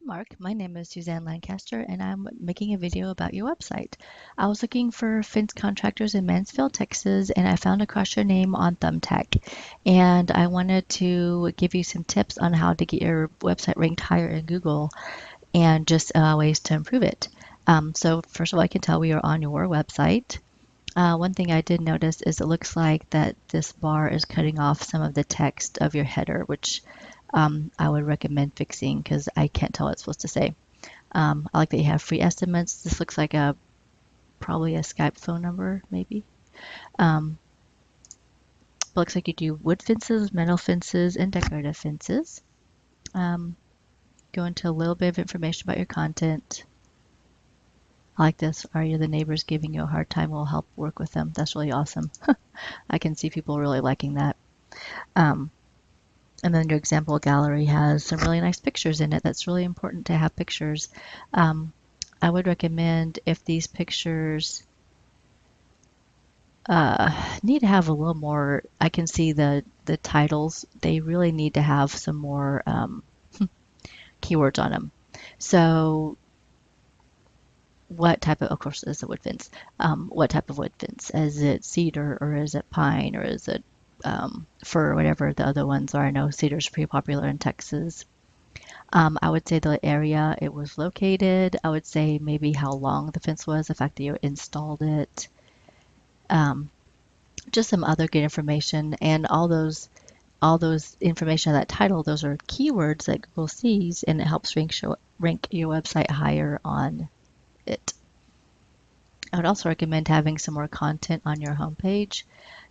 Mark. My name is Suzanne Lancaster, and I'm making a video about your website. I was looking for fence contractors in Mansfield, Texas, and I found across your name on Thumbtack. And I wanted to give you some tips on how to get your website ranked higher in Google and just ways to improve it. So first of all, I can tell we are on your website. One thing I did notice is it looks like that this bar is cutting off some of the text of your header, which I would recommend fixing because I can't tell what it's supposed to say. I like that you have free estimates. This looks like probably a Skype phone number, maybe. Um, looks like you do wood fences, metal fences, and decorative fences. Go into a little bit of information about your content. I like this. Are you the neighbors giving you a hard time? We'll help work with them. That's really awesome. I can see people really liking that. Um, And then your example gallery has some really nice pictures in it. That's really important to have pictures. I would recommend if these pictures need to have a little more, I can see the titles, they really need to have some more keywords on them. So what type of course, is a wood fence? What type of wood fence? Is it cedar or is it pine or is it fir, whatever the other ones are? I know cedar's pretty popular in Texas. I would say the area it was located. I would say maybe how long the fence was, the fact that you installed it. Um, just some other good information, and all those information on that title. Those are keywords that Google sees, and it helps rank your website higher on it. I would also recommend having some more content on your homepage.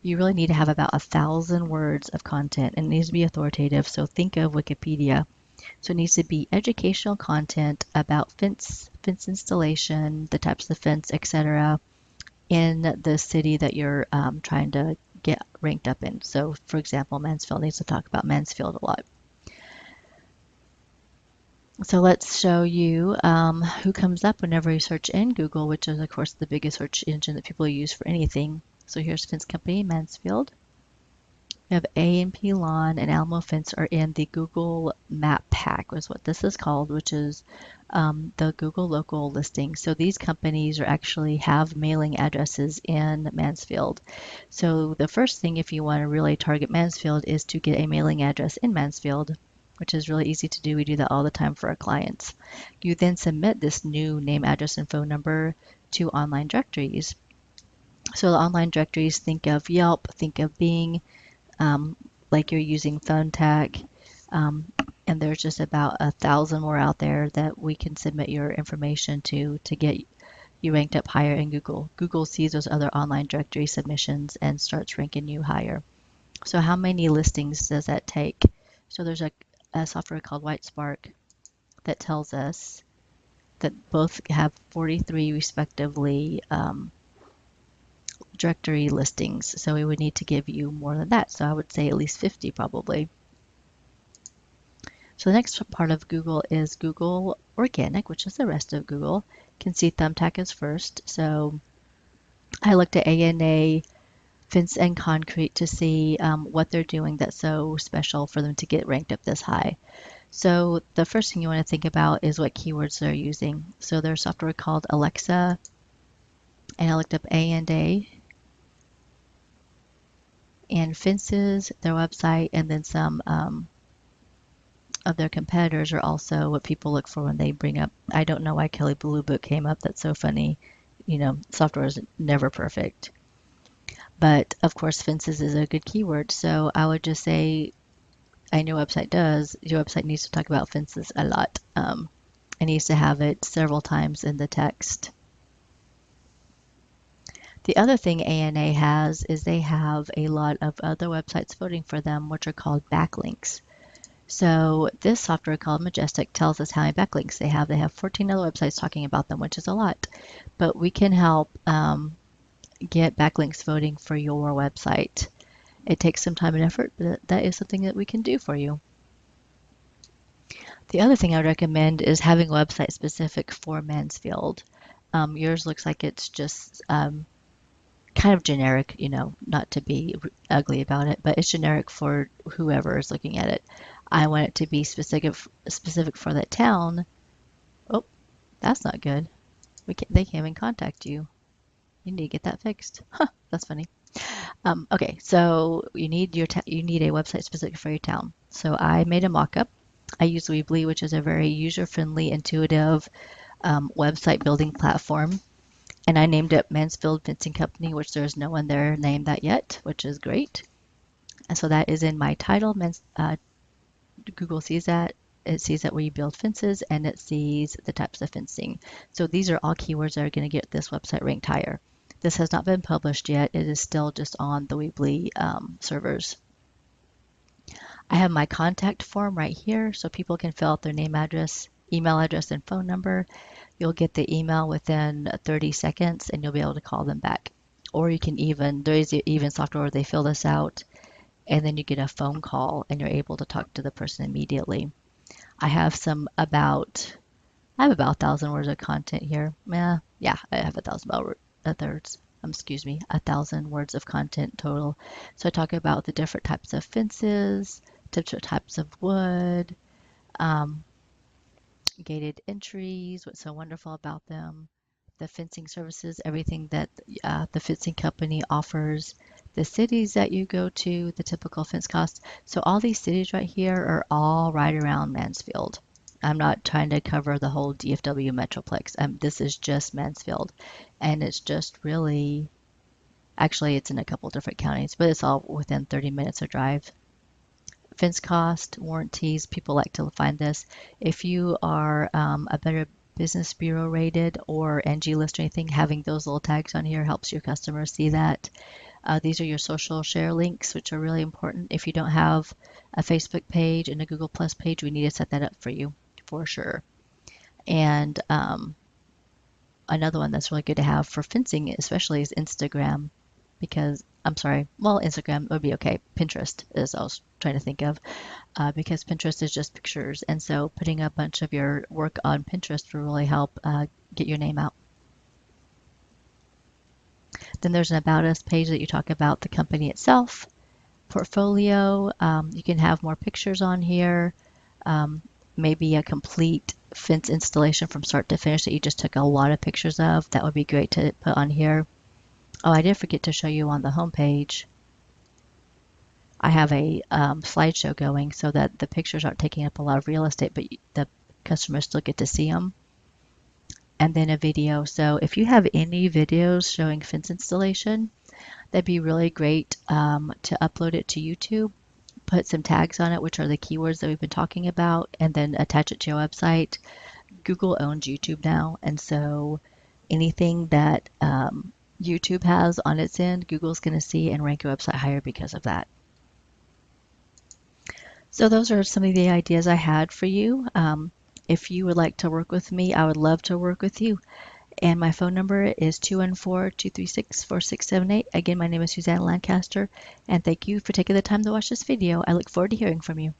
You really need to have about 1,000 words of content, and it needs to be authoritative. So think of Wikipedia. So it needs to be educational content about fence installation, the types of fence, etc., in the city that you're trying to get ranked up in. So, for example, Mansfield needs to talk about Mansfield a lot. So let's show you who comes up whenever you search in Google, which is, of course, the biggest search engine that people use for anything. So here's Fence Company Mansfield. We have A&P Lawn and Alamo Fence are in the Google Map Pack, is what this is called, which is the Google local listing. So these companies actually have mailing addresses in Mansfield. So the first thing, if you want to really target Mansfield, is to get a mailing address in Mansfield, which is really easy to do. We do that all the time for our clients. You then submit this new name, address, and phone number to online directories. So the online directories, think of Yelp, think of Bing, like you're using Thumbtack, and there's just about 1,000 more out there that we can submit your information to get you ranked up higher in Google. Google sees those other online directory submissions and starts ranking you higher. So how many listings does that take? So there's a software called WhiteSpark that tells us that both have 43 respectively directory listings. So we would need to give you more than that. So I would say at least 50 probably. So the next part of Google is Google Organic, which is the rest of Google. You can see Thumbtack is first. So I looked at ANA, Fence and Concrete to see what they're doing that's so special for them to get ranked up this high. So the first thing you want to think about is what keywords they're using. So there's software called Alexa, and I looked up A&A and fences, their website, and then some of their competitors are also what people look for when they bring up. I don't know why Kelly Blue Book came up. That's so funny. You know, software is never perfect. But of course, fences is a good keyword. So I would just say, and your website does, your website needs to talk about fences a lot. It needs to have it several times in the text. The other thing ANA has is they have a lot of other websites voting for them, which are called backlinks. So this software called Majestic tells us how many backlinks they have. They have 14 other websites talking about them, which is a lot. But we can help get backlinks voting for your website. It takes some time and effort, but that is something that we can do for you. The other thing I would recommend is having a website specific for Mansfield. Yours looks like it's just kind of generic, you know, not to be ugly about it, but it's generic for whoever is looking at it. I want it to be specific for that town Oh, that's not good. They can't even contact you. You need to get that fixed. Huh, that's funny. Okay, so you need a website specific for your town. So I made a mock-up. I use Weebly, which is a very user-friendly, intuitive website building platform, and I named it Mansfield Fencing Company, which there's no one there named that yet, which is great. And so that is in my title. Google sees that. It sees that we build fences and it sees the types of fencing. So these are all keywords that are going to get this website ranked higher. This has not been published yet. It is still just on the Weebly servers. I have my contact form right here so people can fill out their name, address, email address, and phone number. You'll get the email within 30 seconds and you'll be able to call them back. Or you can there is even software where they fill this out and then you get a phone call and you're able to talk to the person immediately. I have I have about 1,000 words of content here. Yeah, I have 1,000 words of content total. So I talk about the different types of fences, different types of wood, um, gated entries, what's so wonderful about them, the fencing services, everything that the fencing company offers, the cities that you go to, the typical fence costs. So all these cities right here are all right around Mansfield. I'm not trying to cover the whole DFW Metroplex. This is just Mansfield. And it's just really, actually, it's in a couple different counties, but it's all within 30 minutes of drive. Fence cost, warranties, people like to find this. If you are a Better Business Bureau rated or NG List or anything, having those little tags on here helps your customers see that. These are your social share links, which are really important. If you don't have a Facebook page and a Google Plus page, we need to set that up for you for sure. And another one that's really good to have for fencing, especially, is Instagram. Because, I'm sorry, well, Instagram would be okay. Pinterest is I was trying to think of, because Pinterest is just pictures. And so putting a bunch of your work on Pinterest will really help get your name out. Then there's an About Us page that you talk about the company itself. Portfolio, you can have more pictures on here. Um, Maybe a complete fence installation from start to finish that you just took a lot of pictures of. That would be great to put on here. Oh, I did forget to show you on the home page. I have a slideshow going so that the pictures aren't taking up a lot of real estate, but the customers still get to see them. And then a video. So if you have any videos showing fence installation, that'd be really great to upload it to YouTube. Put some tags on it, which are the keywords that we've been talking about, and then attach it to your website. Google owns YouTube now, and so anything that YouTube has on its end, Google's going to see and rank your website higher because of that. So those are some of the ideas I had for you. If you would like to work with me, I would love to work with you. And my phone number is 214-236-4678. Again, my name is Suzanne Lancaster, and thank you for taking the time to watch this video. I look forward to hearing from you.